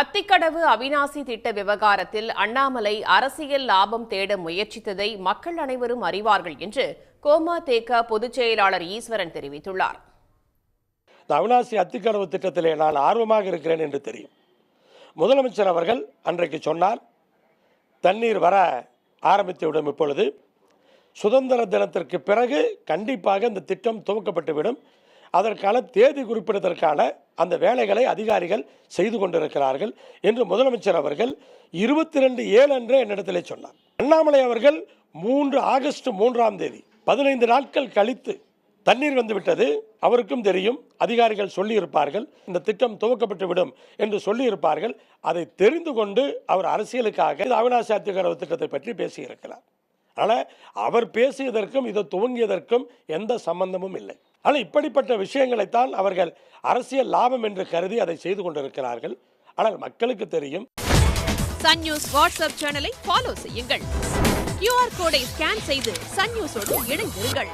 அத்திக்கடவு அவிநாசி திட்ட விவகாரத்தில் அண்ணாமலை அரசியல் லாபம் தேட முயற்சித்ததை மக்கள் அனைவரும் அறிவார்கள் என்று கோமாதேக பொதுச் செயலாளர் ஈஸ்வரன் தெரிவித்துள்ளார். அவிநாசி அத்திக்கடவு திட்டத்திலே நான் ஆர்வமாக இருக்கிறேன் என்று தெரியும். முதலமைச்சர் அவர்கள் அன்றைக்கு சொன்னார், தண்ணீர் வர ஆரம்பித்துவிடும், இப்பொழுது சுதந்திர தினத்திற்கு பிறகு கண்டிப்பாக இந்த திட்டம் துவக்கப்பட்டுவிடும், அதற்கான தேதி குறிப்பிடுவதற்கான அந்த வேலைகளை அதிகாரிகள் செய்து கொண்டிருக்கிறார்கள் என்று முதலமைச்சர் அவர்கள் 22/7 அன்று என்னிடத்திலே சொன்னார். அண்ணாமலை அவர்கள் ஆகஸ்ட் 3 15 நாட்கள் கழித்து தண்ணீர் வந்துவிட்டது, அவருக்கும் தெரியும், அதிகாரிகள் சொல்லியிருப்பார்கள், இந்த திட்டம் துவக்கப்பட்டு விடும் என்று சொல்லியிருப்பார்கள். அதை தெரிந்து கொண்டு அவர் அரசியலுக்காக அவிநாசி அத்திக்கடவு திட்டத்தை பற்றி பேசியிருக்கிறார். ஆனால் அவர் பேசியதற்கும் இது துவங்கியதற்கும் எந்த சம்பந்தமும் இல்லை. ஆனால் இப்படிப்பட்ட விஷயங்களைத்தான் அவர்கள் அரசியல் லாபம் என்று கருதி அதை செய்து கொண்டிருக்கிறார்கள். ஆனால் மக்களுக்கு தெரியும். சன் நியூஸ் வாட்ஸ்அப் சேனலை ஃபாலோ செய்யுங்கள். QR கோடை ஸ்கேன் செய்து சன் நியூஸோடு இணைந்திருங்கள்.